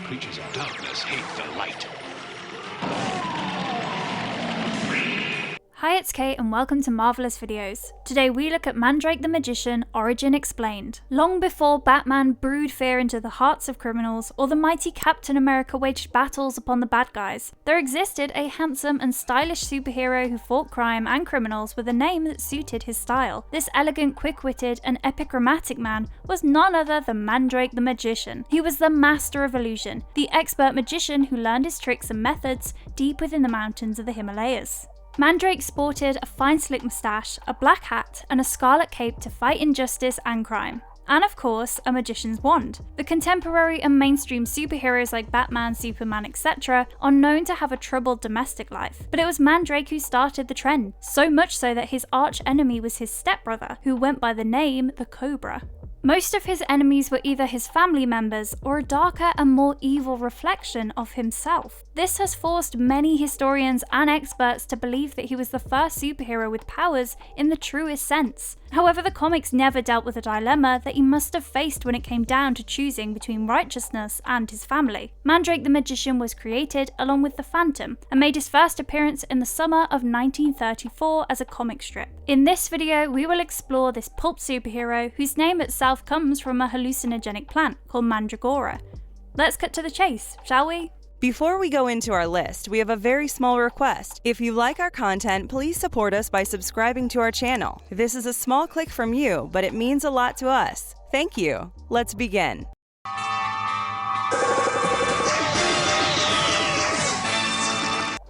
Creatures of darkness hate the light. Hi, it's Kate and welcome to Marvelous Videos. Today we look at Mandrake the Magician, Origin Explained. Long before Batman brewed fear into the hearts of criminals, or the mighty Captain America waged battles upon the bad guys, there existed a handsome and stylish superhero who fought crime and criminals with a name that suited his style. This elegant, quick-witted and epigrammatic man was none other than Mandrake the Magician. He was the master of illusion, the expert magician who learned his tricks and methods deep within the mountains of the Himalayas. Mandrake sported a fine slick moustache, a black hat, and a scarlet cape to fight injustice and crime. And of course, a magician's wand. The contemporary and mainstream superheroes like Batman, Superman, etc. are known to have a troubled domestic life, but it was Mandrake who started the trend, so much so that his arch-enemy was his stepbrother, who went by the name the Cobra. Most of his enemies were either his family members or a darker and more evil reflection of himself. This has forced many historians and experts to believe that he was the first superhero with powers in the truest sense. However, the comics never dealt with the dilemma that he must have faced when it came down to choosing between righteousness and his family. Mandrake the Magician was created along with the Phantom and made his first appearance in the summer of 1934 as a comic strip. In this video, we will explore this pulp superhero whose name itself comes from a hallucinogenic plant called mandragora. Let's cut to the chase, shall we? Before we go into our list, we have a very small request. If you like our content, please support us by subscribing to our channel. This is a small click from you, but it means a lot to us. Thank you. Let's begin.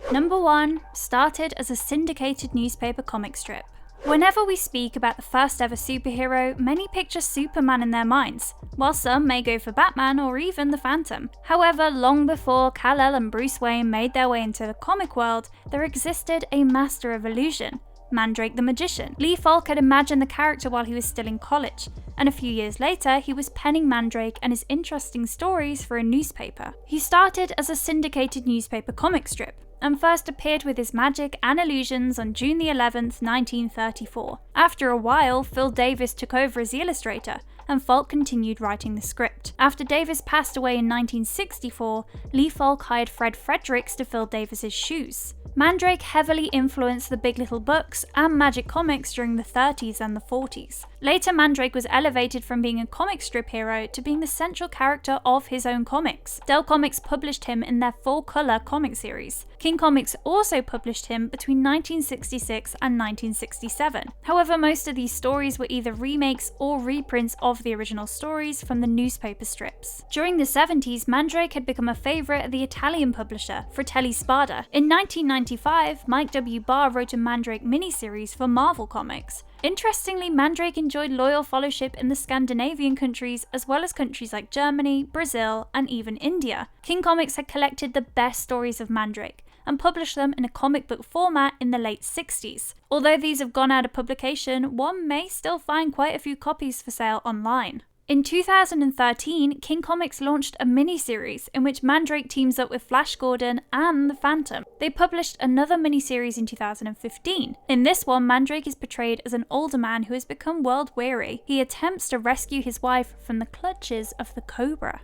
Number 1. Started as a syndicated newspaper comic strip. Whenever we speak about the first ever superhero, many picture Superman in their minds, while some may go for Batman or even the Phantom. However, long before Kal-El and Bruce Wayne made their way into the comic world, there existed a master of illusion, Mandrake the Magician. Lee Falk had imagined the character while he was still in college, and a few years later he was penning Mandrake and his interesting stories for a newspaper. He started as a syndicated newspaper comic strip, and first appeared with his magic and illusions on June the 11th, 1934. After a while, Phil Davis took over as the illustrator, and Falk continued writing the script. After Davis passed away in 1964, Lee Falk hired Fred Fredericks to fill Davis's shoes. Mandrake heavily influenced the Big Little books and Magic comics during the 30s and the 40s. Later, Mandrake was elevated from being a comic strip hero to being the central character of his own comics. Dell Comics published him in their full-color comic series. King Comics also published him between 1966 and 1967. However, most of these stories were either remakes or reprints of the original stories from the newspaper strips. During the 70s, Mandrake had become a favourite of the Italian publisher, Fratelli Spada. In 1995, Mike W. Barr wrote a Mandrake miniseries for Marvel Comics. Interestingly, Mandrake enjoyed loyal followship in the Scandinavian countries as well as countries like Germany, Brazil, and even India. King Comics had collected the best stories of Mandrake and published them in a comic book format in the late 60s. Although these have gone out of publication, one may still find quite a few copies for sale online. In 2013, King Comics launched a miniseries in which Mandrake teams up with Flash Gordon and the Phantom. They published another miniseries in 2015. In this one, Mandrake is portrayed as an older man who has become world-weary. He attempts to rescue his wife from the clutches of the Cobra.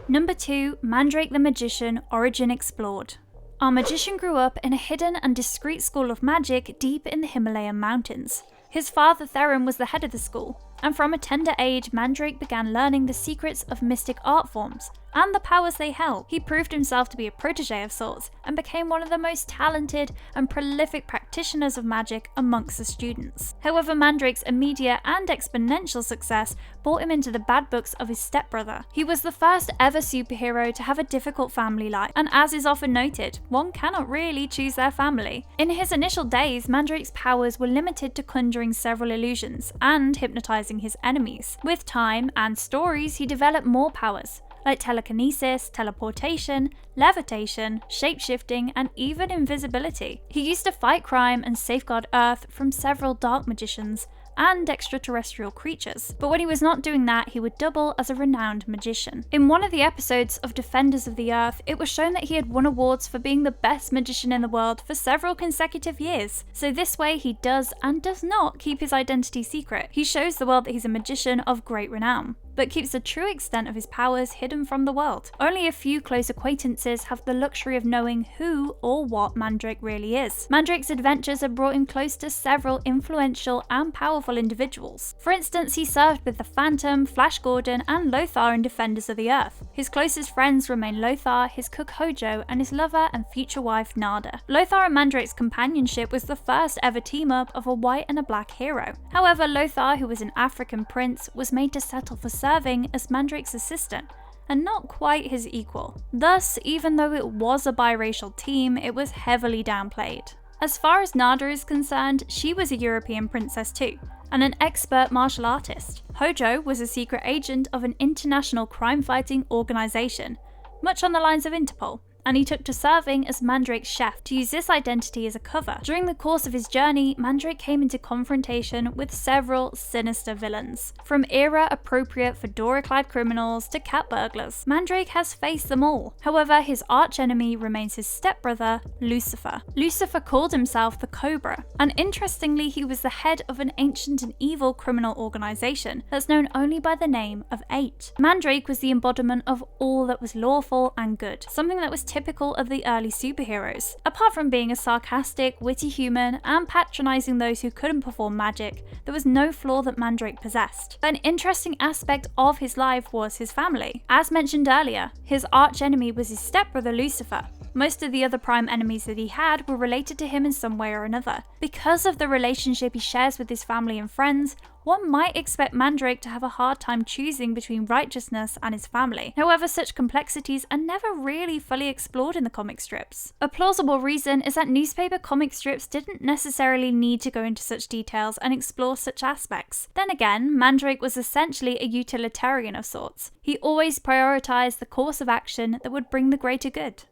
Number 2. Mandrake the Magician, Origin Explored. Our magician grew up in a hidden and discreet school of magic deep in the Himalayan mountains. His father Theron was the head of the school, and from a tender age Mandrake began learning the secrets of mystic art forms and the powers they held. He proved himself to be a protege of sorts and became one of the most talented and prolific practitioners of magic amongst the students. However, Mandrake's immediate and exponential success brought him into the bad books of his stepbrother. He was the first ever superhero to have a difficult family life, and as is often noted, one cannot really choose their family. In his initial days, Mandrake's powers were limited to conjuring several illusions and hypnotizing his enemies. With time and stories, he developed more powers, like telekinesis, teleportation, levitation, shape-shifting, and even invisibility. He used to fight crime and safeguard Earth from several dark magicians, and extraterrestrial creatures. But when he was not doing that, he would double as a renowned magician. In one of the episodes of Defenders of the Earth, it was shown that he had won awards for being the best magician in the world for several consecutive years. So this way he does and does not keep his identity secret. He shows the world that he's a magician of great renown, but keeps the true extent of his powers hidden from the world. Only a few close acquaintances have the luxury of knowing who or what Mandrake really is. Mandrake's adventures have brought him close to several influential and powerful individuals. For instance, he served with the Phantom, Flash Gordon, and Lothar in Defenders of the Earth. His closest friends remain Lothar, his cook Hojo, and his lover and future wife Nada. Lothar and Mandrake's companionship was the first ever team-up of a white and a black hero. However, Lothar, who was an African prince, was made to settle for serving as Mandrake's assistant, and not quite his equal. Thus, even though it was a biracial team, it was heavily downplayed. As far as Nada is concerned, she was a European princess too, and an expert martial artist. Hojo was a secret agent of an international crime-fighting organisation, much on the lines of Interpol, and he took to serving as Mandrake's chef to use this identity as a cover. During the course of his journey, Mandrake came into confrontation with several sinister villains, from era appropriate fedora-clad criminals to cat burglars. Mandrake has faced them all. However, his archenemy remains his stepbrother, Lucifer. Lucifer called himself the Cobra, and interestingly, he was the head of an ancient and evil criminal organisation that's known only by the name of 8. Mandrake was the embodiment of all that was lawful and good, something that was typical of the early superheroes. Apart from being a sarcastic, witty human and patronising those who couldn't perform magic, there was no flaw that Mandrake possessed. An interesting aspect of his life was his family. As mentioned earlier, his archenemy was his stepbrother Lucifer. Most of the other prime enemies that he had were related to him in some way or another. Because of the relationship he shares with his family and friends, one might expect Mandrake to have a hard time choosing between righteousness and his family. However, such complexities are never really fully explored in the comic strips. A plausible reason is that newspaper comic strips didn't necessarily need to go into such details and explore such aspects. Then again, Mandrake was essentially a utilitarian of sorts. He always prioritized the course of action that would bring the greater good.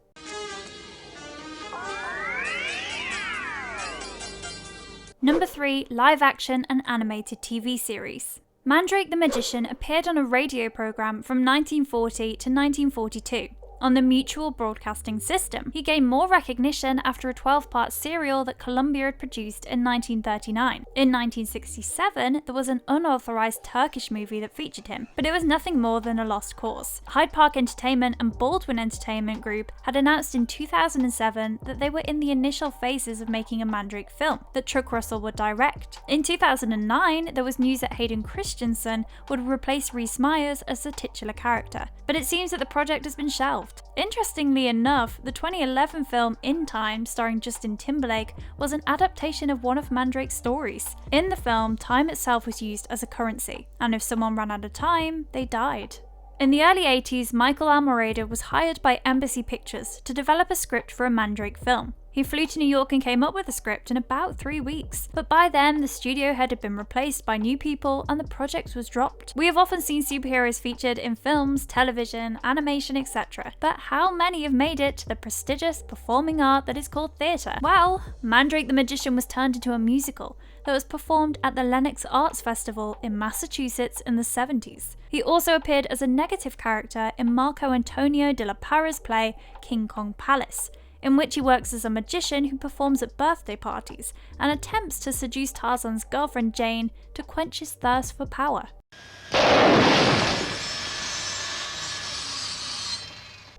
Number 3. Live action and animated TV series. Mandrake the Magician appeared on a radio program from 1940 to 1942. On the Mutual Broadcasting System. He gained more recognition after a 12-part serial that Columbia had produced in 1939. In 1967, there was an unauthorized Turkish movie that featured him, but it was nothing more than a lost cause. Hyde Park Entertainment and Baldwin Entertainment Group had announced in 2007 that they were in the initial phases of making a Mandrake film that Chuck Russell would direct. In 2009, there was news that Hayden Christensen would replace Rhys Meyers as the titular character, but it seems that the project has been shelved. Interestingly enough, the 2011 film In Time, starring Justin Timberlake, was an adaptation of one of Mandrake's stories. In the film, time itself was used as a currency, and if someone ran out of time, they died. In the early 80s, Michael Almereyda was hired by Embassy Pictures to develop a script for a Mandrake film. He flew to New York and came up with a script in about 3 weeks, but by then the studio head had been replaced by new people and the project was dropped. We have often seen superheroes featured in films, television, animation, etc. But how many have made it to the prestigious performing art that is called theatre? Well, Mandrake the Magician was turned into a musical that was performed at the Lenox Arts Festival in Massachusetts in the 70s. He also appeared as a negative character in Marco Antonio de la Parra's play King Kong Palace, in which he works as a magician who performs at birthday parties and attempts to seduce Tarzan's girlfriend Jane to quench his thirst for power.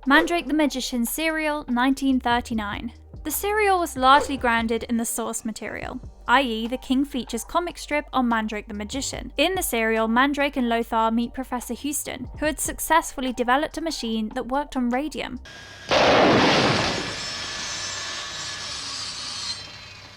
Mandrake the Magician serial, 1939. The serial was largely grounded in the source material, i.e. the King Features comic strip on Mandrake the Magician. In the serial, Mandrake and Lothar meet Professor Houston, who had successfully developed a machine that worked on radium,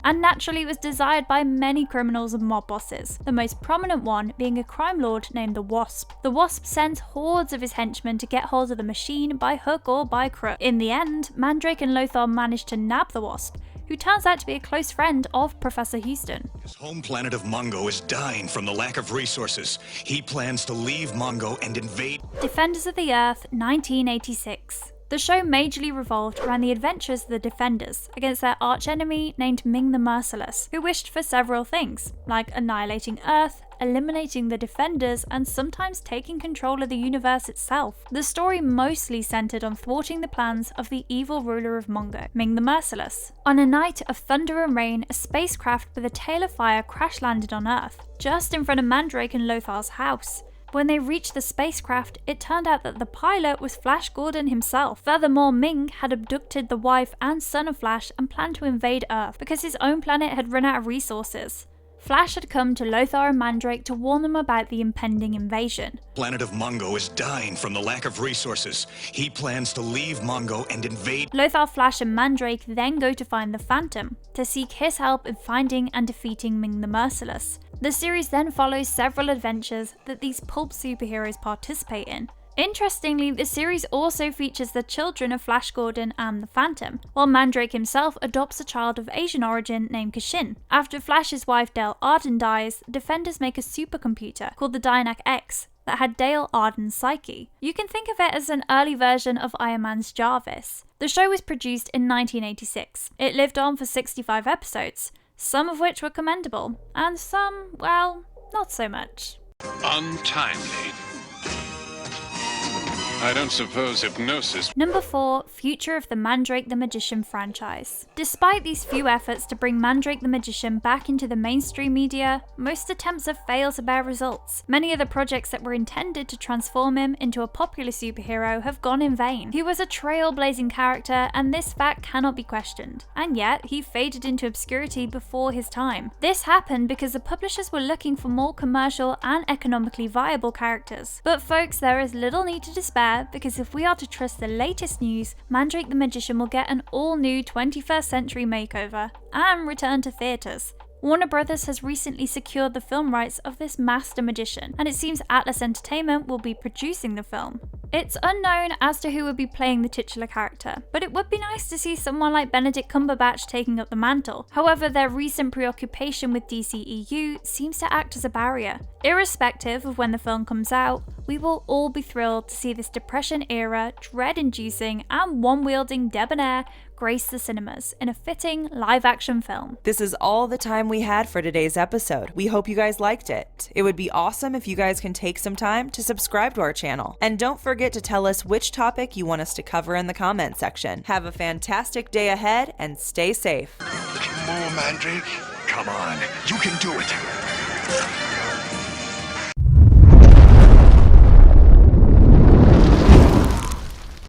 and naturally was desired by many criminals and mob bosses, the most prominent one being a crime lord named the Wasp. The Wasp sends hordes of his henchmen to get hold of the machine by hook or by crook. In the end, Mandrake and Lothar manage to nab the Wasp, who turns out to be a close friend of Professor Houston. His home planet of Mongo is dying from the lack of resources. He plans to leave Mongo and invade. Defenders of the Earth, 1986. The The show majorly revolved around the adventures of the Defenders against their archenemy named Ming the Merciless, who wished for several things, like annihilating Earth, eliminating the Defenders, and sometimes taking control of the universe itself. The story mostly centered on thwarting the plans of the evil ruler of Mongo, Ming the Merciless. On a night of thunder and rain, a spacecraft with a tail of fire crash-landed on Earth, just in front of Mandrake and Lothar's house. When they reached the spacecraft, it turned out that the pilot was Flash Gordon himself. Furthermore, Ming had abducted the wife and son of Flash and planned to invade Earth because his own planet had run out of resources. Flash had come to Lothar and Mandrake to warn them about the impending invasion. Planet of Mongo is dying from the lack of resources. He plans to leave Mongo and invade. Lothar, Flash, and Mandrake then go to find the Phantom, to seek his help in finding and defeating Ming the Merciless. The series then follows several adventures that these pulp superheroes participate in. Interestingly, the series also features the children of Flash Gordon and the Phantom, while Mandrake himself adopts a child of Asian origin named Kashin. After Flash's wife Dale Arden dies, the Defenders make a supercomputer called the Dynac X that had Dale Arden's psyche. You can think of it as an early version of Iron Man's Jarvis. The show was produced in 1986. It lived on for 65 episodes, some of which were commendable, and some, well, not so much. Untimely. I don't suppose hypnosis. Number 4, future of the Mandrake the Magician franchise. Despite these few efforts to bring Mandrake the Magician back into the mainstream media, most attempts have failed to bear results. Many of the projects that were intended to transform him into a popular superhero have gone in vain. He was a trailblazing character, and this fact cannot be questioned. And yet, he faded into obscurity before his time. This happened because the publishers were looking for more commercial and economically viable characters. But folks, there is little need to despair, because if we are to trust the latest news, Mandrake the Magician will get an all-new 21st century makeover and return to theatres. Warner Brothers has recently secured the film rights of this master magician, and it seems Atlas Entertainment will be producing the film. It's unknown as to who will be playing the titular character, but it would be nice to see someone like Benedict Cumberbatch taking up the mantle. However, their recent preoccupation with DCEU seems to act as a barrier. Irrespective of when the film comes out, we will all be thrilled to see this Depression-era, dread-inducing, and one-wielding debonair grace the cinemas in a fitting live-action film. This is all the time we had for today's episode. We hope you guys liked it. It would be awesome if you guys can take some time to subscribe to our channel. And don't forget to tell us which topic you want us to cover in the comment section. Have a fantastic day ahead and stay safe. More, Mandrake. Come on, you can do it.